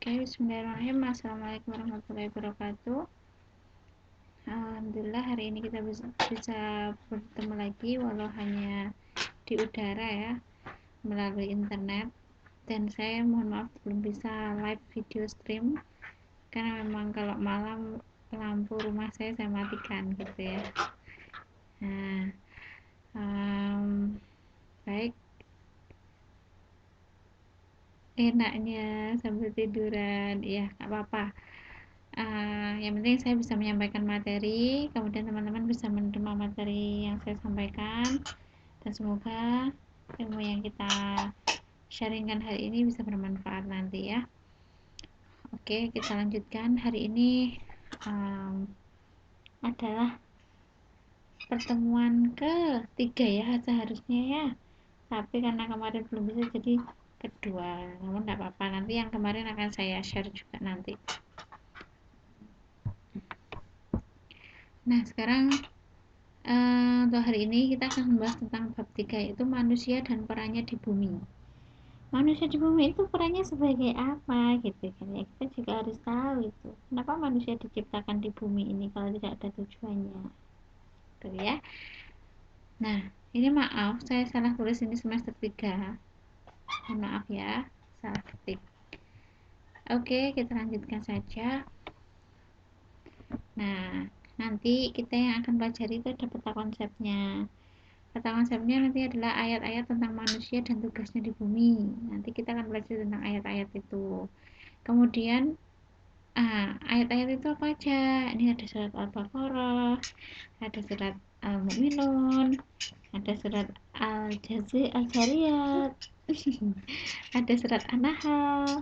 Oke, bismillahirrahmanirrahim. Assalamualaikum warahmatullahi wabarakatuh. Alhamdulillah hari ini kita bisa bertemu lagi walau hanya di udara ya, melalui internet. Dan saya mohon maaf belum bisa live video stream karena memang kalau malam lampu rumah saya matikan gitu ya. Nah, baik, enaknya sambil tiduran ya nggak apa-apa. Yang penting saya bisa menyampaikan materi, kemudian teman-teman bisa menerima materi yang saya sampaikan, dan semoga ilmu yang kita sharingkan hari ini bisa bermanfaat nanti ya. Oke, kita lanjutkan. Hari ini adalah pertemuan ketiga ya seharusnya ya, tapi karena kemarin belum bisa jadi kedua, namun tidak apa-apa, nanti yang kemarin akan saya share juga nanti. Nah, sekarang untuk hari ini kita akan membahas tentang bab 3, yaitu manusia dan perannya di bumi. Manusia di bumi itu perannya sebagai apa gitu kan ya, kita juga harus tahu itu kenapa manusia diciptakan di bumi ini kalau tidak ada tujuannya gitu ya. Nah, ini maaf saya salah tulis, ini semester 3, maaf ya, salah ketik. Oke, kita lanjutkan saja. Nah, nanti kita yang akan pelajari itu ada peta konsepnya. Peta konsepnya nanti adalah ayat-ayat tentang manusia dan tugasnya di bumi. Nanti kita akan belajar tentang ayat-ayat itu. Kemudian ayat-ayat itu apa aja? Ini ada surat Al-Baqarah, ada surat Al-Mu'minun, ada surat Al-Jariyat, ada surat An-Nahl.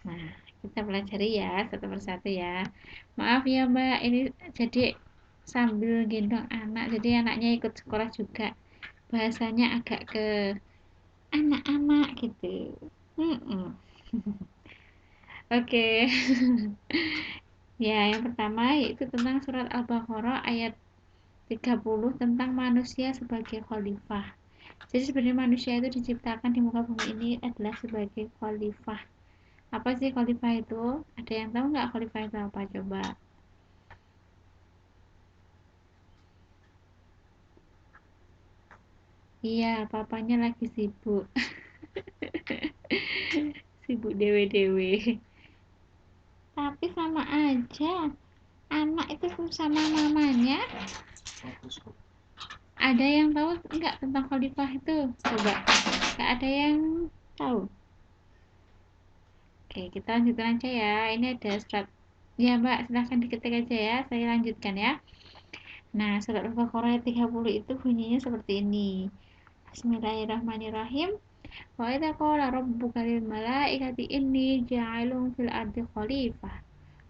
Nah, kita pelajari ya satu persatu ya. Maaf ya Mbak, ini jadi sambil gendong anak, jadi anaknya ikut sekolah juga, bahasanya agak ke anak-anak gitu. Oke. Ya, yang pertama yaitu tentang surat Al-Baqarah ayat 30 tentang manusia sebagai khalifah. Jadi sebenarnya manusia itu diciptakan di muka bumi ini adalah sebagai khalifah. Apa sih khalifah itu? Ada yang tahu nggak khalifah itu apa? Coba. Iya, papanya lagi sibuk. Sibuk dewe-dewe. Tapi sama aja. Anak itu sama mamanya. Ada yang tahu nggak tentang khalifah itu? Coba. Nggak ada yang tahu. Oke, kita lanjutkan aja ya. Ini ada surat. Ya Mbak, silahkan diketik aja ya. Saya lanjutkan ya. Nah, surat Al-Baqarah ayat 30 itu bunyinya seperti ini. Bismillahirrahmanirrahim. Wa idza qala rabbuka lil malaikati inni ja'ilun fil ardi khalifah.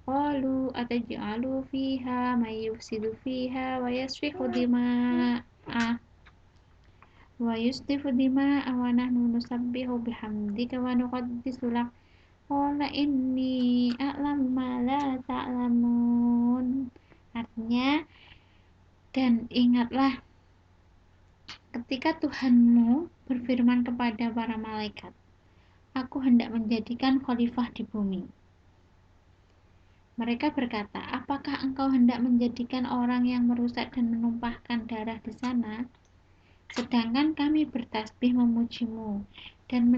Qalu ataj'alu fiha may yufsidu fiha wa yasfiku dima'a wa yusdifu dima'a wa nahnu nusabbihu bihamdika wa nuqaddisu lak. Qala inni a'lamu ma la ta'lamun. Artinya, dan ingatlah ketika Tuhanmu berfirman kepada para malaikat, aku hendak menjadikan khalifah di bumi. Mereka berkata, apakah engkau hendak menjadikan orang yang merusak dan menumpahkan darah di sana? Sedangkan kami bertasbih memujimu dan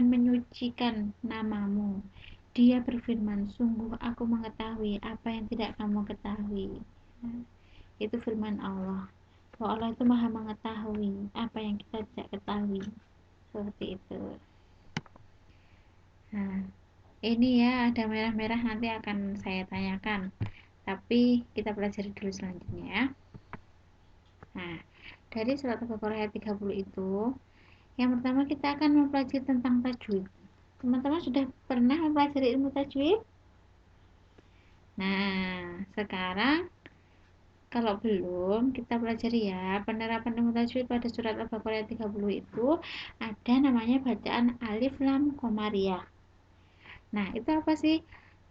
menyucikan namamu. Dia berfirman, sungguh aku mengetahui apa yang tidak kamu ketahui. Itu firman Allah. Bahwa Allah itu maha mengetahui apa yang kita tidak ketahui. Seperti itu. Nah, ini ya ada merah-merah, nanti akan saya tanyakan. Tapi kita pelajari dulu selanjutnya ya. Nah, dari surat Al-Baqarah ayat 30 itu, yang pertama kita akan mempelajari tentang tajwid. Teman-teman sudah pernah mempelajari ilmu tajwid? Nah, sekarang kalau belum, kita pelajari ya. Penerapan ilmu tajwid pada surat Al-Baqarah ayat 30 itu ada namanya bacaan alif lam komariah. Nah, itu apa sih?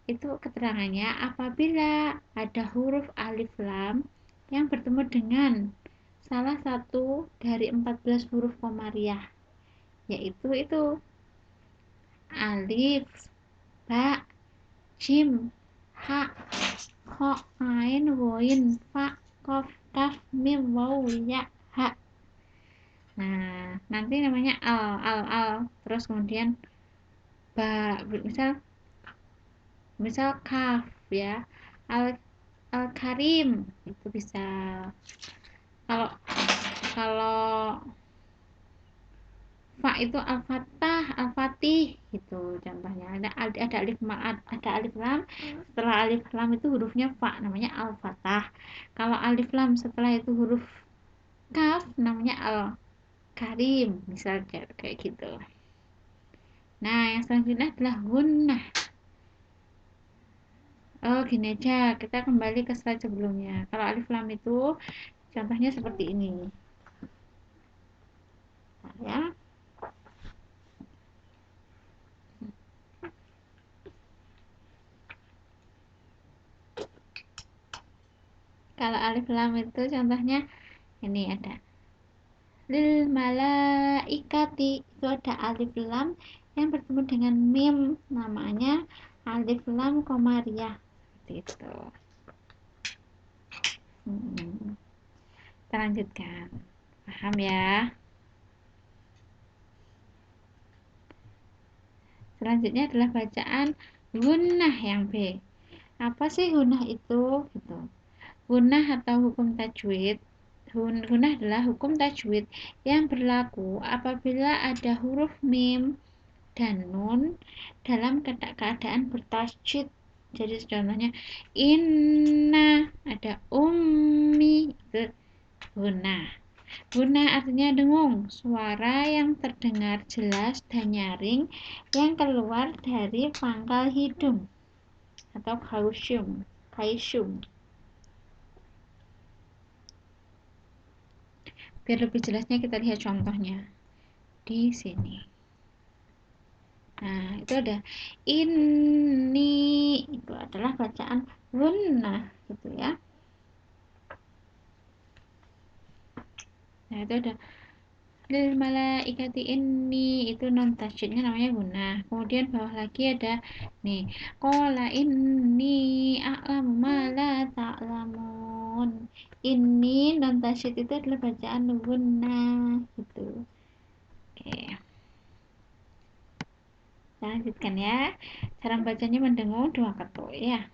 Itu keterangannya apabila ada huruf alif lam yang bertemu dengan salah satu dari 14 huruf komariah, yaitu itu alif, ba, jim, ha, kho, ain, woin, fa, kof, kaf, mim, waw, ya, ha. Nah, nanti namanya al, terus kemudian ba, misal kaf ya, al, al karim itu bisa. Kalau kalau fa itu al-fatah, al-fatih gitu contohnya. Ada alif ada alif lam, setelah alif lam itu hurufnya fa namanya al-fatah. Kalau alif lam setelah itu huruf kaf namanya al-karim, misal kayak gitu. Nah, yang selanjutnya adalah gunnah. Oh, gini aja, kita kembali ke slide sebelumnya. Kalau alif lam itu contohnya seperti ini. Nah, ya. Kalau alif lam itu contohnya ini ada lil malaikati, itu ada alif lam yang bertemu dengan mim, namanya alif lam komariah seperti itu. Kita lanjutkan, paham ya? Selanjutnya adalah bacaan gunnah yang B. Apa sih gunnah itu? Gitu. Gunnah atau hukum tajwid. Gunnah adalah hukum tajwid yang berlaku apabila ada huruf mim dan nun dalam keadaan bertasjid. Jadi contohnya inna, ada ummi, itu gunnah. Gunnah artinya dengung, suara yang terdengar jelas dan nyaring yang keluar dari pangkal hidung atau kaisum. Biar lebih jelasnya kita lihat contohnya di sini. Nah, itu ada ini, itu adalah bacaan gunnah gitu ya. Nah, itu ada lil malaikati ini, itu non tasydidnya namanya gunnah. Kemudian bawah lagi ada nih, qala inni a'lamu ma la ta'lamun. Ini non tasydid itu adalah bacaan gunnah gitu. Oke. Kita lanjutkan ya. Cara bacanya mendengung dua ketuk ya.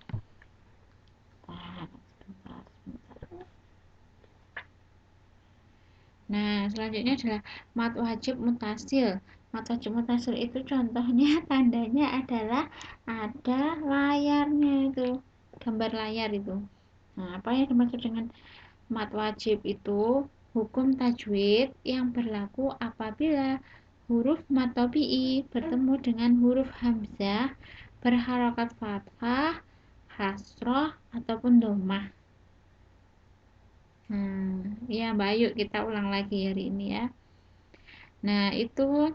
Nah, selanjutnya adalah mat wajib mutasil. Mat wajib mutasil itu contohnya tandanya adalah ada layarnya itu, gambar layar itu. Nah, apa yang dimaksud dengan mat wajib itu? Hukum tajwid yang berlaku apabila huruf mat tabi'i bertemu dengan huruf hamzah berharokat fathah, hasroh, ataupun domah. Ya Mbak Ayu, kita ulang lagi hari ini ya. Nah, itu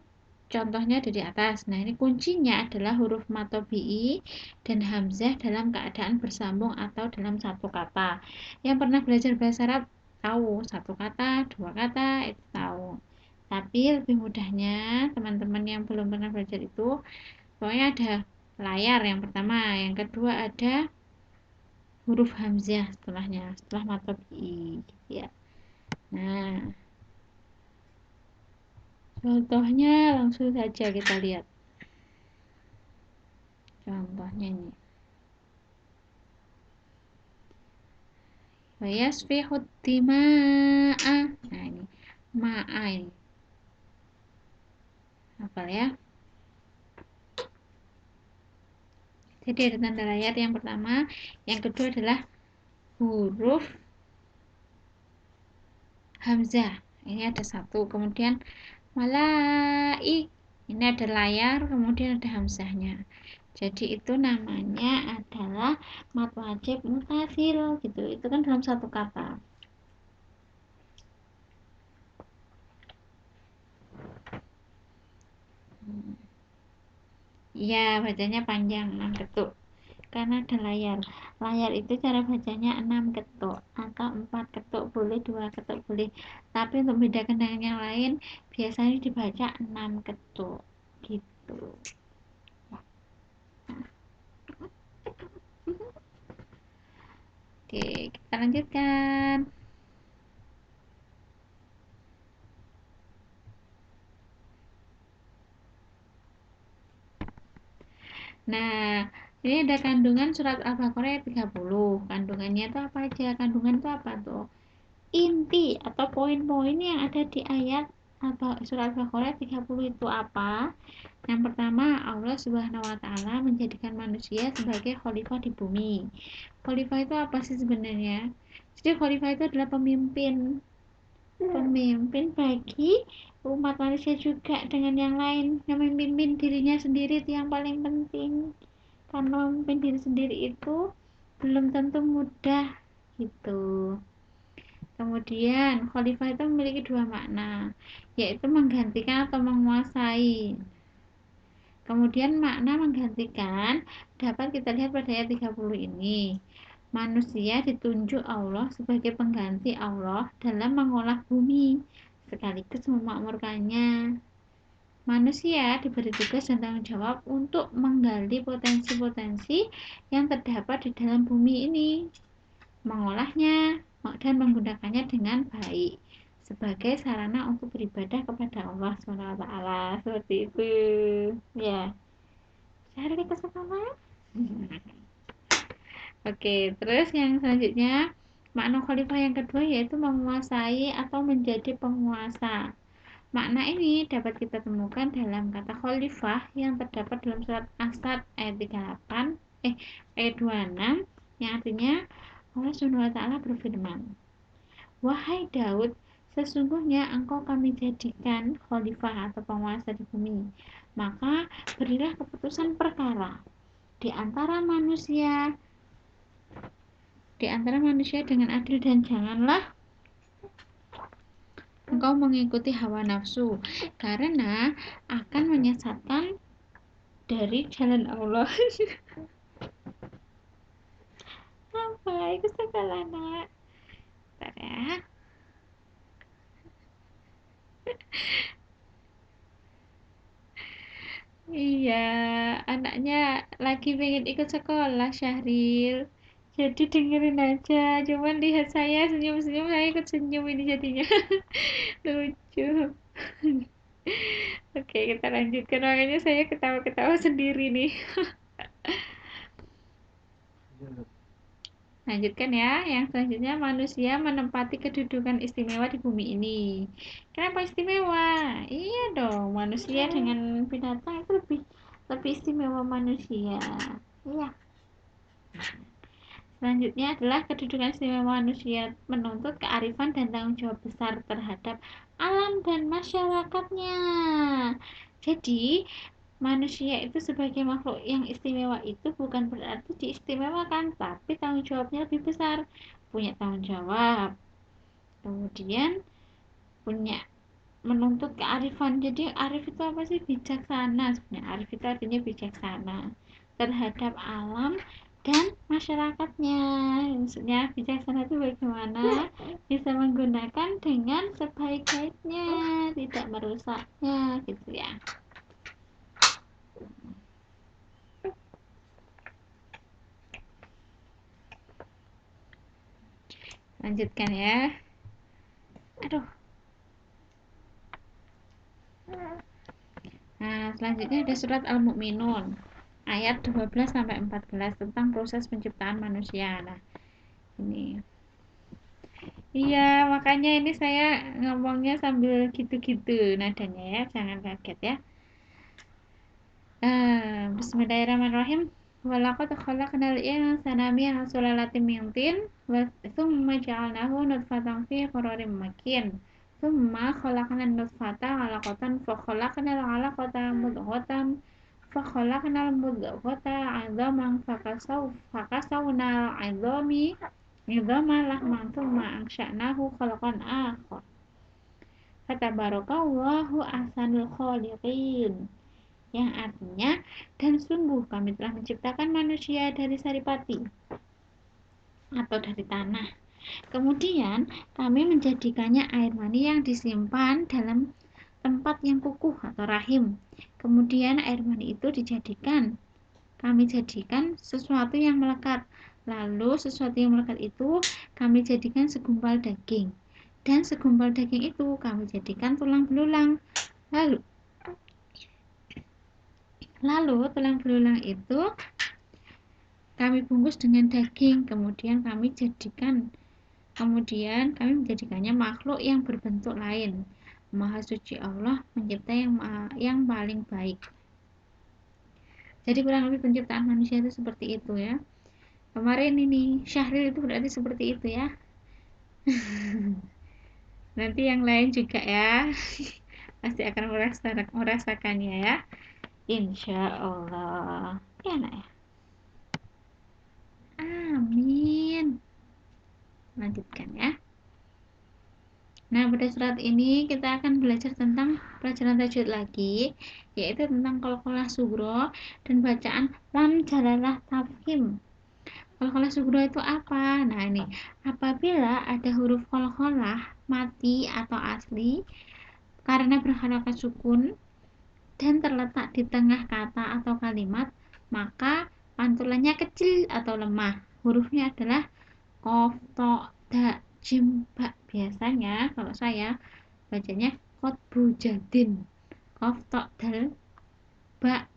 contohnya ada di atas. Nah, ini kuncinya adalah huruf mat tabi'i dan hamzah dalam keadaan bersambung atau dalam satu kata. Yang pernah belajar bahasa Arab tahu, satu kata, dua kata, itu tahu. Tapi lebih mudahnya, teman-teman yang belum pernah belajar itu, pokoknya ada layar yang pertama, yang kedua ada huruf hamzah setelahnya, setelah mat tabi'i ya. Nah, contohnya langsung saja kita lihat. Contohnya ini. Wa yasfihud dima'a. Nah, ini ma'a ini. Hafal ya. Jadi ada tanda layar yang pertama, yang kedua adalah huruf hamzah. Ini ada satu, kemudian malaik. Ini ada layar, kemudian ada hamzahnya. Jadi itu namanya adalah mat wajib mutasil gitu. Itu kan dalam satu kata. Ya, bacanya panjang 6 ketuk. Karena ada layar. Layar itu cara bacanya 6 ketuk atau 4 ketuk boleh, 2 ketuk boleh. Tapi untuk membedakan dengan yang lain, biasanya dibaca 6 ketuk gitu. Oke, kita lanjutkan. Nah, ini ada kandungan surat Al-Baqarah ayat 30. Kandungannya itu apa aja? Kandungan itu apa tuh? Inti atau poin-poin yang ada di ayat surat Al-Baqarah ayat 30 itu apa? Yang pertama, Allah Subhanahu wa taala menjadikan manusia sebagai khalifah di bumi. Khalifah itu apa sih sebenarnya? Jadi khalifah itu adalah pemimpin bagi umat manusia juga dengan yang lain. Yang memimpin dirinya sendiri itu yang paling penting. Karena memimpin diri sendiri itu belum tentu mudah gitu. Kemudian khalifah itu memiliki dua makna, yaitu menggantikan atau menguasai. Kemudian makna menggantikan dapat kita lihat pada ayat 30 ini. Manusia ditunjuk Allah sebagai pengganti Allah dalam mengolah bumi sekaligus memakmurkannya. Manusia diberi tugas dan tanggung jawab untuk menggali potensi-potensi yang terdapat di dalam bumi ini, mengolahnya dan menggunakannya dengan baik sebagai sarana untuk beribadah kepada Allah SWT. Seperti itu ya. Cari ke sekolah. Oke, terus yang selanjutnya makna khalifah yang kedua yaitu menguasai atau menjadi penguasa. Makna ini dapat kita temukan dalam kata khalifah yang terdapat dalam surat As-Sad ayat 38 ayat 26 yang artinya Allah Subhanahu wa taala berfirman, "Wahai Daud, sesungguhnya engkau kami jadikan khalifah atau penguasa di bumi. Maka berilah keputusan perkara di antara manusia dengan adil dan janganlah engkau mengikuti hawa nafsu karena akan menyesatkan dari jalan Allah." Apa itu sekolah anak? Bentar ya. Iya, anaknya lagi pengen ikut sekolah, Syahril. Jadi dengerin aja. Cuman lihat saya senyum-senyum, saya ikut senyum ini jadinya. Lucu. Oke, kita lanjutkan. Makanya saya ketawa-ketawa sendiri nih. Lanjutkan ya. Yang selanjutnya, manusia menempati kedudukan istimewa di bumi ini. Kenapa istimewa? Iya dong, manusia dengan binatang itu lebih istimewa manusia. Iya. Selanjutnya adalah kedudukan istimewa manusia menuntut kearifan dan tanggung jawab besar terhadap alam dan masyarakatnya. Jadi, manusia itu sebagai makhluk yang istimewa itu bukan berarti diistimewakan, tapi tanggung jawabnya lebih besar. Punya tanggung jawab, kemudian punya menuntut kearifan. Jadi arif itu apa sih? Bijaksana sebenarnya. Arif itu artinya bijaksana terhadap alam dan masyarakatnya. Maksudnya bijaksana itu bagaimana bisa menggunakan dengan sebaik-baiknya, tidak merusaknya gitu ya. Lanjutkan ya. Aduh. Nah, selanjutnya ada surat Al-Mu'minun ayat 12 sampai 14 tentang proses penciptaan manusia. Nah, ini. Iya, makanya ini saya ngomongnya sambil gitu-gitu nadanya ya, jangan kaget ya. Bismillahirrahmanirrahim. Walaqad khalaqnal insana min sulalatin min tin wa tsumma ja'alnahu nutfatan fi qararin makin. Tsumma khalaqnan nutfata 'alaqatan fa khalaqnal 'alaqata mudghatan fa khalaqnal mudghata 'idhaman fakasawnal 'idhama lahman tsumma ansha'nahu khalqan akhar. Fatabarakallahu ahsanul khaliqin, yang artinya dan sungguh kami telah menciptakan manusia dari saripati atau dari tanah. Kemudian kami menjadikannya air mani yang disimpan dalam tempat yang kukuh atau rahim. Kemudian air mani itu kami jadikan sesuatu yang melekat. Lalu sesuatu yang melekat itu kami jadikan segumpal daging, dan segumpal daging itu kami jadikan tulang belulang. Lalu tulang belulang itu kami bungkus dengan daging, kemudian kami menjadikannya makhluk yang berbentuk lain. Maha suci Allah pencipta yang paling baik. Jadi kurang lebih penciptaan manusia itu seperti itu ya. Kemarin ini Syahril itu berarti seperti itu ya. Nanti yang lain juga ya. Pasti akan merasakannya ya. Insya Allah. Ya nak ya. Amin. Lanjutkan ya. Nah, pada surat ini kita akan belajar tentang pelajaran tajwid lagi, yaitu tentang qalqalah sugro dan bacaan lam jalalah tafkhim. Qalqalah sugro itu apa? Nah, ini apabila ada huruf qalqalah mati atau asli karena berharakat sukun dan terletak di tengah kata atau kalimat, maka pantulannya kecil atau lemah. Hurufnya adalah qaf, ta, da, jim, ba. Biasanya kalau saya bacanya qotbu jadin, qaf, ta, dal, ba,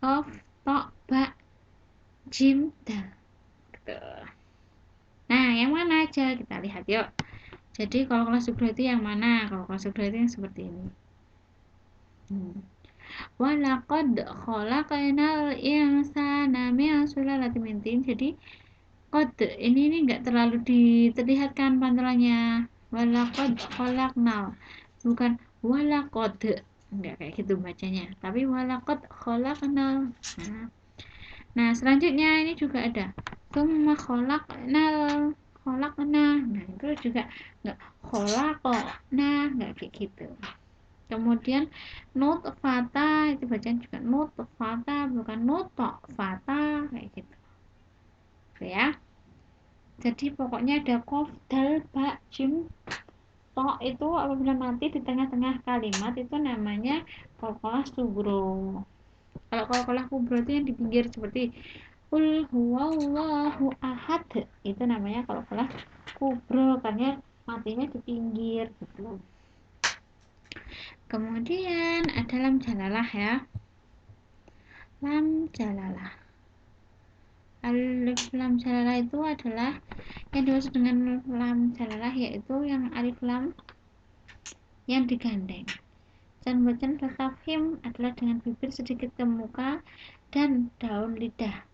qaf, ta, ba, jim, dal. Gitu. Nah, yang mana aja kita lihat yuk. Jadi kalau kelas sugro itu yang mana? Kalau kelas sugro itu yang seperti ini. Walaqad khalaqnal insana min sulalatin min tin. Jadi qad ini enggak terlalu terlihatkan pantulannya. Walaqad khalaqnal. Bukan walaqad. Enggak kayak gitu bacanya. Tapi walaqad khalaqnal. Nah, selanjutnya ini juga ada tsumma khalaqnal. Nah, itu juga enggak khalaqna, enggak kayak gitu. Kemudian nutfata itu bacaan juga nutfata bukan nutfata kayak gitu. Oke ya. Jadi pokoknya ada qaf, dal, ba, jim, to itu apabila mati di tengah-tengah kalimat itu namanya qalqalah sugro. Kalau qalqalah kubro itu yang di pinggir seperti qul huwallahu ahad, itu namanya qalqalah kubro karena matinya di pinggir gitu. Kemudian ada lam jalalah ya. Lam jalalah. Alif lam jalalah itu adalah yang dimaksud dengan lam jalalah yaitu yang alif lam yang digandeng. Dan bacaan tafkhim adalah dengan bibir sedikit ke muka dan daun lidah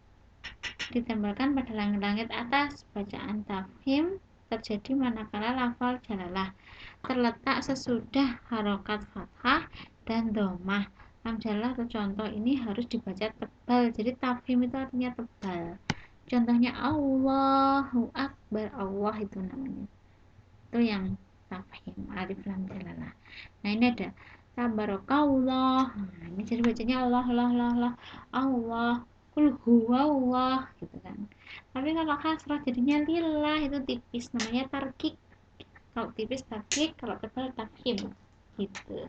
ditempelkan pada langit-langit atas. Bacaan tafkhim terjadi manakala lafal jalalah terletak sesudah harokat fathah dan dhammah. Lam jalalah atau contoh ini harus dibaca tebal. Jadi tafkhim itu artinya tebal. Contohnya Allahu Akbar, Allah itu namanya. Itu yang tafkhim alif lam jalalah. Nah, ini ada tabarakallah. Nah, ini jadi bacanya Allah Allah kul huwallah gitu kan. Tapi kalau kasrah jadinya lillah, itu tipis namanya tarkik. Kalau tipis tarkik, kalau tebal tafkhim gitu.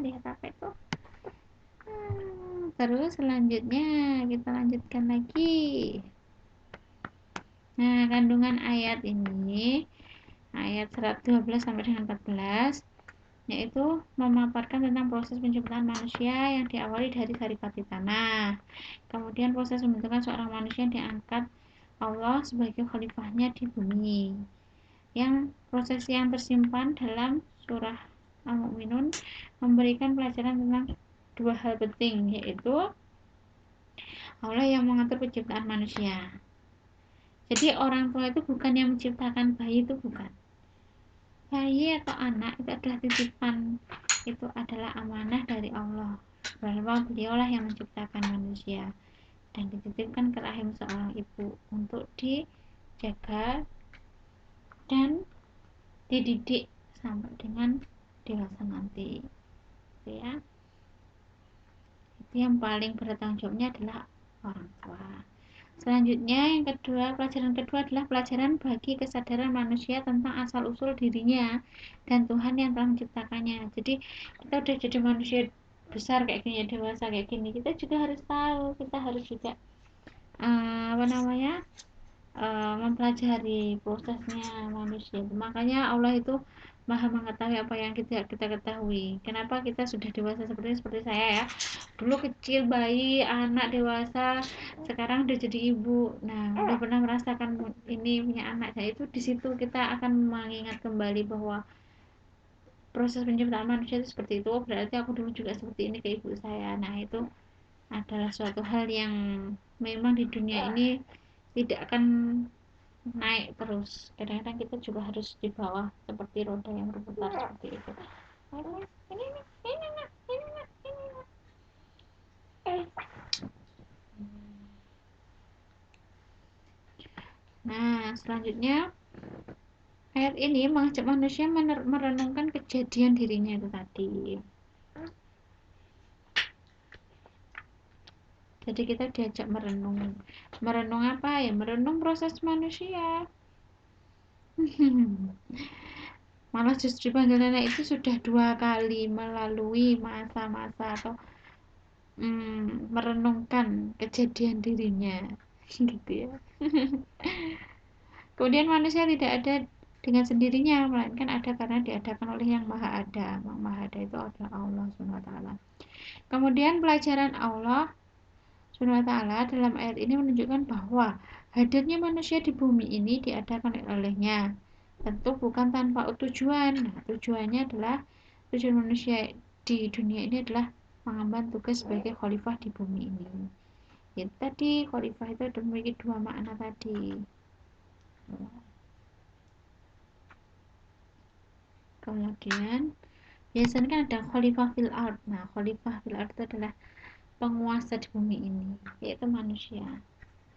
Lihat apa itu? Terus selanjutnya kita lanjutkan lagi. Nah, kandungan ayat ini ayat 112 sampai dengan 14 yaitu memaparkan tentang proses penciptaan manusia yang diawali dari saripati tanah. Kemudian proses pembentukan seorang manusia yang diangkat Allah sebagai khalifahnya di bumi. Yang proses yang tersimpan dalam surah Al-Mu'minun memberikan pelajaran tentang dua hal penting, yaitu Allah yang mengatur penciptaan manusia. Jadi orang tua itu bukan yang menciptakan bayi, itu bukan. Bayi atau anak itu adalah titipan, itu adalah amanah dari Allah bahwa beliaulah yang menciptakan manusia dan dititipkan ke rahim seorang ibu untuk dijaga dan dididik sampai dengan dewasa nanti. Itu ya. Itu yang paling bertanggung jawabnya adalah orang tua. Selanjutnya yang kedua, pelajaran kedua adalah pelajaran bagi kesadaran manusia tentang asal-usul dirinya dan Tuhan yang telah menciptakannya. Jadi kita udah jadi manusia besar kayak gini, ya dewasa kayak gini, kita juga harus tahu, kita harus juga apa namanya, mempelajari prosesnya manusia. Makanya Allah itu maha mengetahui apa yang kita ketahui. Kenapa kita sudah dewasa seperti saya ya, dulu kecil, bayi, anak, dewasa, sekarang udah jadi ibu, nah udah pernah merasakan ini, punya anak. Nah itu di situ kita akan mengingat kembali bahwa proses penciptaan manusia itu seperti itu. Berarti aku dulu juga seperti ini ke ibu saya. Nah itu adalah suatu hal yang memang di dunia ini tidak akan naik terus. Kadang-kadang kita juga harus di bawah seperti roda yang berputar seperti itu. Nah selanjutnya, ayat ini mengajak manusia merenungkan kejadian dirinya itu tadi. Jadi kita diajak merenung. Merenung apa ya? Merenung proses manusia. Malah justru panggil nenek itu sudah 2 kali melalui masa-masa atau merenungkan kejadian dirinya gitu ya. Kemudian manusia tidak ada dengan sendirinya, melainkan ada karena diadakan oleh yang maha ada. Yang maha ada itu adalah Allah SWT. Kemudian pelajaran Allah SWT dalam ayat ini menunjukkan bahwa hadirnya manusia di bumi ini diadakan olehnya, tentu bukan tanpa tujuan. Nah, tujuannya adalah, tujuan manusia di dunia ini adalah mengemban tugas sebagai khalifah di bumi ini. Ya, tadi khalifah itu ada memiliki 2 makna tadi. Kemudian biasanya kan ada khalifah fil ard. Nah, khalifah fil ard itu adalah penguasa di bumi ini, yaitu manusia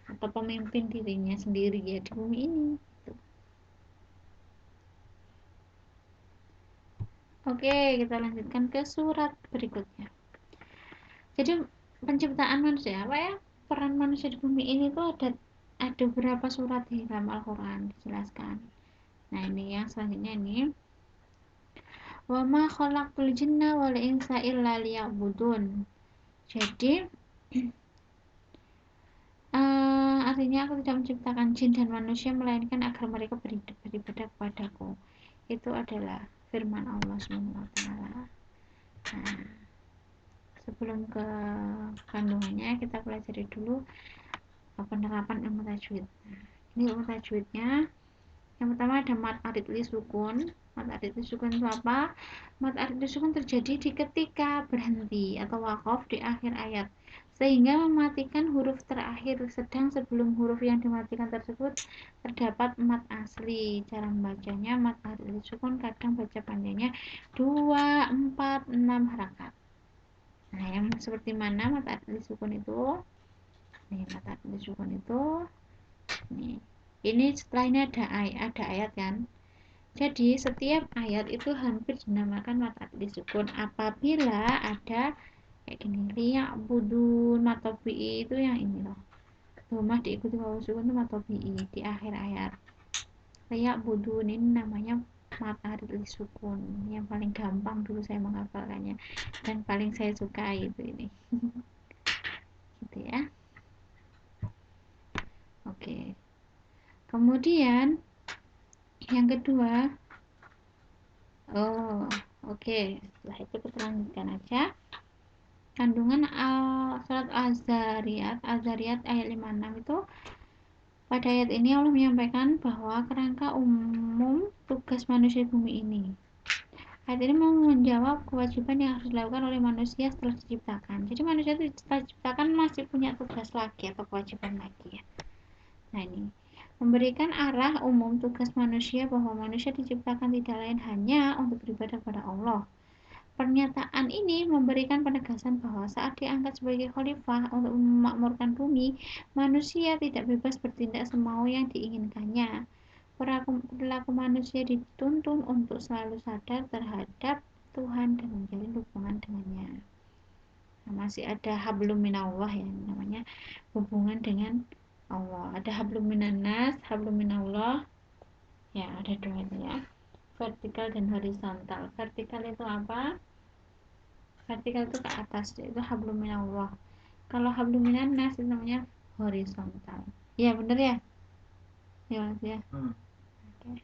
atau pemimpin dirinya sendiri ya di bumi ini. Oke, kita lanjutkan ke surat berikutnya. Jadi penciptaan manusia, apa ya, peran manusia di bumi ini tuh ada berapa surat di dalam Al-Quran dijelaskan. Nah ini yang selanjutnya ini, wa ma khalaqtul jinna wal insa illa liya'budun. Jadi artinya aku tidak menciptakan jin dan manusia melainkan agar mereka beribadah kepadaku. Itu adalah firman Allah SWT. Nah, sebelum ke kandungannya kita pelajari dulu penerapan ilmu tajwid. Nah, ini ilmu tajwidnya. Yang pertama ada mad arid li sukun. Mad arid li sukun itu apa? Mad arid li sukun terjadi di ketika berhenti atau waqaf di akhir ayat, sehingga mematikan huruf terakhir, sedang sebelum huruf yang dimatikan tersebut terdapat mad asli. Cara membacanya, mad arid li sukun kadang baca panjangnya 2, 4, 6 harakat. Nah, yang seperti mana mad arid li sukun itu? Nih, mad arid li sukun itu nih. Ini setelah ini ada ayat kan. Jadi setiap ayat itu hampir dinamakan mad arid li sukun apabila ada kayak gini, liya budun matobi'i itu yang ini loh. Rumah diikuti wawu sukun itu matobi'i di akhir ayat. Liya budun ini namanya mad arid li sukun. Yang paling gampang dulu saya menghafalkannya dan paling saya sukai itu ini. Gitu ya. Oke. Kemudian yang kedua, oke. Setelah itu kita lanjutkan aja. Kandungan surat Az-Zariyat ayat 56 itu, pada ayat ini Allah menyampaikan bahwa kerangka umum tugas manusia di bumi ini. Ayat ini mau menjawab kewajiban yang harus dilakukan oleh manusia setelah diciptakan. Jadi manusia itu setelah diciptakan masih punya tugas lagi atau kewajiban lagi ya. Nah ini memberikan arah umum tugas manusia bahwa manusia diciptakan tidak lain hanya untuk beribadah kepada Allah. Pernyataan ini memberikan penegasan bahwa saat diangkat sebagai khalifah untuk memakmurkan bumi, manusia tidak bebas bertindak semau yang diinginkannya. Perilaku manusia dituntun untuk selalu sadar terhadap Tuhan dan menjalin hubungan dengannya. Nah, masih ada hablum minallah ya, namanya hubungan dengan Allah. Ada hablum minannas, hablum minallah. Ya, ada dua itu ya. Vertikal dan horizontal. Vertikal itu apa? vertikal itu ke atas, itu hablum minallah. Kalau hablum minannas itu namanya horizontal. Ya bener ya, ya mas ya. Oke.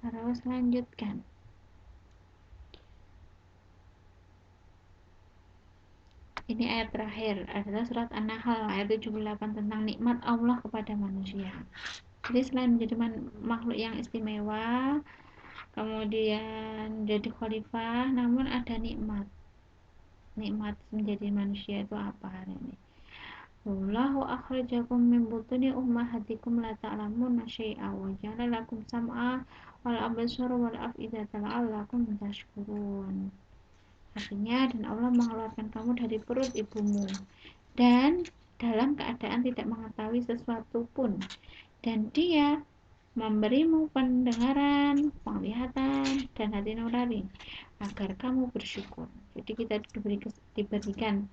Terus lanjutkan. Ini ayat terakhir adalah surat An-Nahl ayat 78 tentang nikmat Allah kepada manusia. Jadi selain menjadi makhluk yang istimewa, kemudian jadi khalifah, namun ada nikmat. Nikmat menjadi manusia itu apa hari ini? Wallahu akhrajakum min butuni ummahatikum la ta'lamuna syai'a wa ja'ala lakum sam'a wal absara wal af'idata la'allakum tashkurun. Artinya, dan Allah mengeluarkan kamu dari perut ibumu dan dalam keadaan tidak mengetahui sesuatu pun, dan Dia memberimu pendengaran, penglihatan, dan hati nurani agar kamu bersyukur. Jadi kita diberikan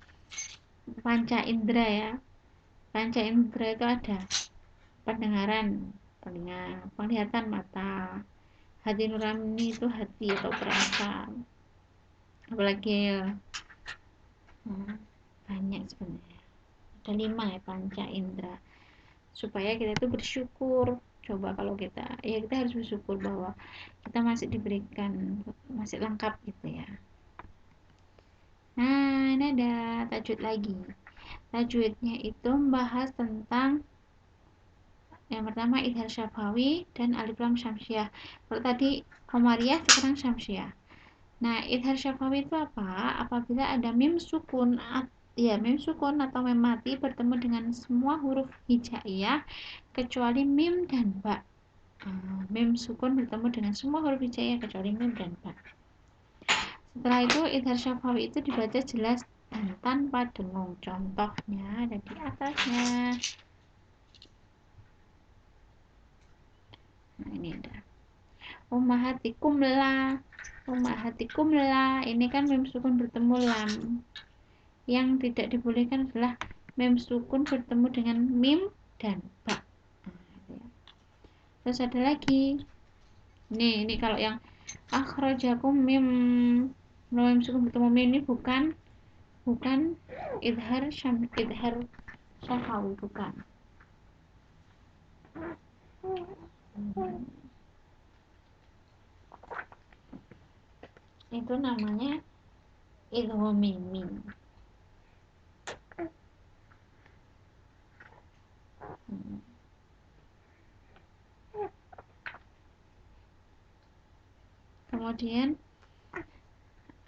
panca indera ya. Panca indera itu ada pendengaran, telinga, penglihatan mata, hati nurani itu hati atau perasaan. Apalagi banyak sebenarnya. Ada 5 ya panca indera. Supaya kita itu bersyukur. Coba kalau kita harus bersyukur bahwa kita masih diberikan, masih lengkap gitu ya. Nah, ini ada tajwid lagi. Tajwidnya itu membahas tentang yang pertama idhar syafawi dan alif lam syamsiah. Kalau tadi qamariyah, sekarang syamsiah. Nah, idhar syafawi itu apa? Apabila ada mim sukun atau mim mati bertemu dengan semua huruf hijaiyah kecuali mim dan ba. Mim sukun bertemu dengan semua huruf hijaiyah kecuali mim dan ba. Setelah itu idhar syafawi itu dibaca jelas dan tanpa dengung. Contohnya ada di atasnya. Nah, ini ada ummahatikum la. Ini kan mim sukun bertemu lam. Yang tidak dibolehkan adalah mim sukun bertemu dengan mim dan ba. Terus ada lagi. Ini kalau yang akhrajakum mim sukun bertemu mim ini bukan idhar syafawi, bukan. Itu namanya idgham mim. Kemudian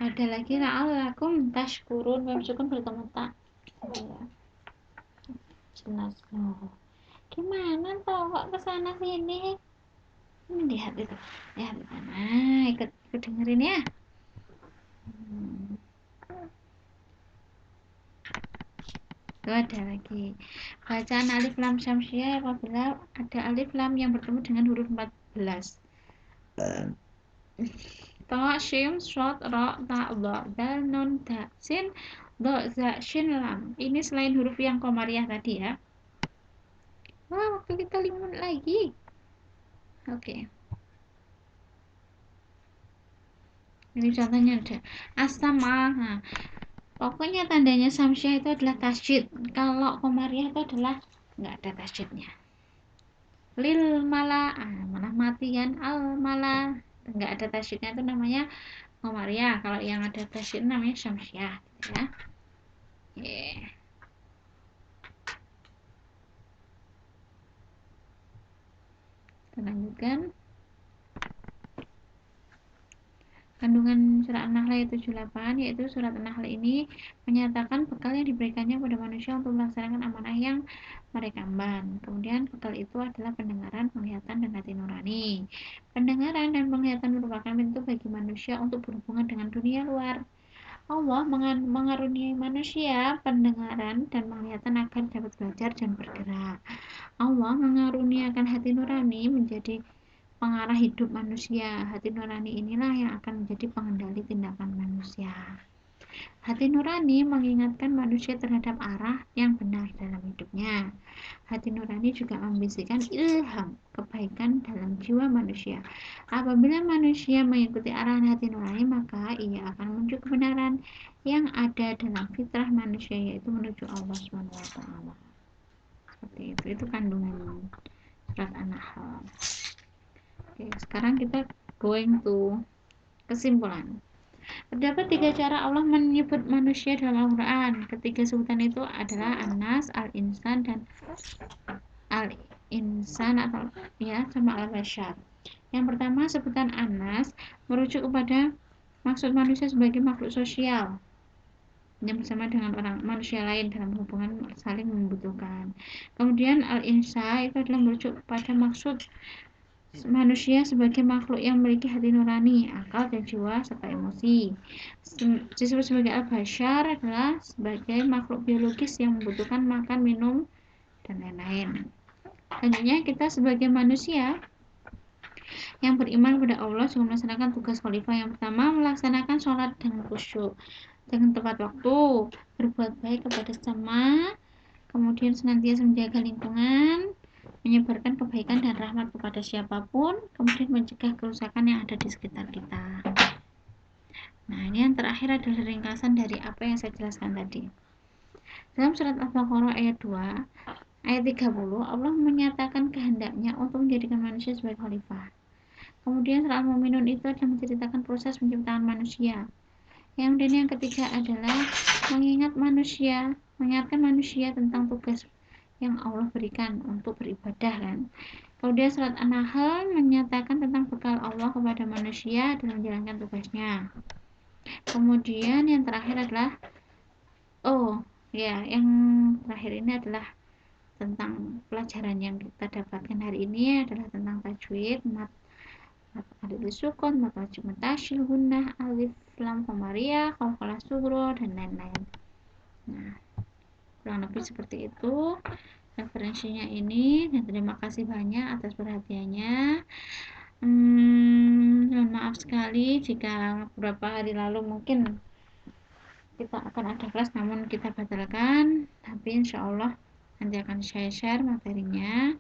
ada lagi la'allakum tashkurun, mim sukun bertemu ta. Ya. Jelas. Gimana toh kok kesana sini? Ini lihat itu. Lihat itu. Nah, ikut dengerin ya. Itu ada lagi. Bacaan alif lam syamsiah apabila ada alif lam yang bertemu dengan huruf 14. Ta, shim, shod, ra, ta, dha, dal, nun, ta, sin, dha, za, shin, lam. Ini selain huruf yang qamariyah tadi ya. Wah, waktu kita 5 menit lagi. Oke. Ini contohnya ada as-sama. Nah, pokoknya tandanya samsyah itu adalah tasydid. Kalau qamariyah itu adalah nggak ada tasydidnya. Lil mala, malah matian al mala, nggak ada tasydidnya itu namanya qamariyah. Kalau yang ada tasydid namanya samsyah gitu ya. Kita lanjutkan. Kandungan surat An-Nahl ayat 78, yaitu surat An-Nahl ini menyatakan bekal yang diberikannya kepada manusia untuk melaksanakan amanah yang mereka emban. Kemudian bekal itu adalah pendengaran, penglihatan, dan hati nurani. Pendengaran dan penglihatan merupakan pintu bagi manusia untuk berhubungan dengan dunia luar. Allah mengaruniai manusia pendengaran dan penglihatan agar dapat belajar dan bergerak. Allah mengaruniakan hati nurani menjadi pengarah hidup manusia. Hati nurani inilah yang akan menjadi pengendali tindakan manusia. Hati nurani mengingatkan manusia terhadap arah yang benar dalam hidupnya. Hati nurani juga membisikkan ilham kebaikan dalam jiwa manusia. Apabila manusia mengikuti arahan hati nurani, maka ia akan menuju kebenaran yang ada dalam fitrah manusia, yaitu menuju Allah SWT. Seperti itu kandungan surat An-Nahl. Oke, sekarang kita going to kesimpulan. Terdapat 3 cara Allah menyebut manusia dalam Al-Quran. Ketiga sebutan itu adalah An-Nas, Al-Insan, dan Al-Insan atau ya sama Al-Bashar. Yang pertama, sebutan An-Nas merujuk kepada maksud manusia sebagai makhluk sosial yang bersama dengan orang manusia lain dalam hubungan saling membutuhkan. Kemudian Al-Insa itu adalah merujuk pada maksud manusia sebagai makhluk yang memiliki hati nurani, akal dan jiwa serta emosi. Disebut sebagai Al-Bashar adalah sebagai makhluk biologis yang membutuhkan makan, minum, dan lain-lain. Selanjutnya kita sebagai manusia yang beriman kepada Allah juga melaksanakan tugas khalifah. Yang pertama, melaksanakan sholat dengan khusyuk, dengan tepat waktu, berbuat baik kepada sesama, kemudian senantiasa menjaga lingkungan, menyebarkan kebaikan dan rahmat kepada siapapun, kemudian mencegah kerusakan yang ada di sekitar kita. Nah, ini yang terakhir adalah ringkasan dari apa yang saya jelaskan tadi. Dalam surat Al-Baqarah ayat 2, ayat 30, Allah menyatakan kehendaknya untuk menjadikan manusia sebagai khalifah. Kemudian surat Al-Mu'minun itu adalah menceritakan proses penciptaan manusia. Yang ketiga adalah mengingatkan manusia tentang tugas yang Allah berikan untuk beribadah kan. Kemudian surat An-Nahl menyatakan tentang bekal Allah kepada manusia dalam menjalankan tugasnya. Kemudian yang terakhir adalah yang terakhir ini adalah tentang pelajaran yang kita dapatkan hari ini adalah tentang tajwid, mat alif sukun, mat wajib mutasyil, gunnah, alif lam komariah, qalqalah sugro, dan lain-lain. Nah, kurang lebih seperti itu referensinya ini, dan terima kasih banyak atas perhatiannya. Mohon maaf sekali jika beberapa hari lalu mungkin kita akan ada kelas namun kita batalkan, tapi insya Allah nanti akan saya share materinya.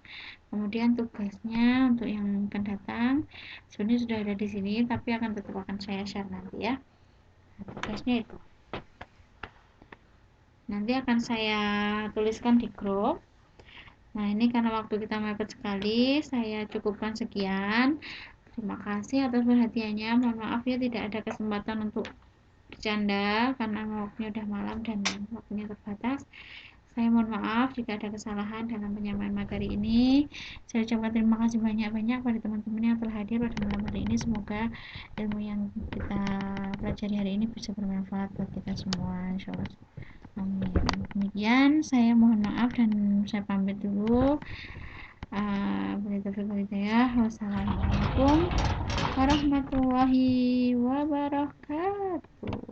Kemudian tugasnya untuk yang akan datang sebenarnya sudah ada di sini, tapi tetap akan saya share nanti ya. Nah, tugasnya itu nanti akan saya tuliskan di grup. Nah, ini karena waktu kita mepet sekali, saya cukupkan sekian. Terima kasih atas perhatiannya. Mohon maaf ya tidak ada kesempatan untuk bercanda karena waktunya udah malam dan waktunya terbatas. Saya mohon maaf jika ada kesalahan dalam penyampaian materi ini. Saya ucapkan terima kasih banyak-banyak pada teman-teman yang telah hadir pada malam hari ini. Semoga ilmu yang kita pelajari hari ini bisa bermanfaat buat kita semua, insyaallah. Amin. Demikian saya mohon maaf dan saya pamit dulu. Wassalamualaikum warahmatullahi wabarakatuh.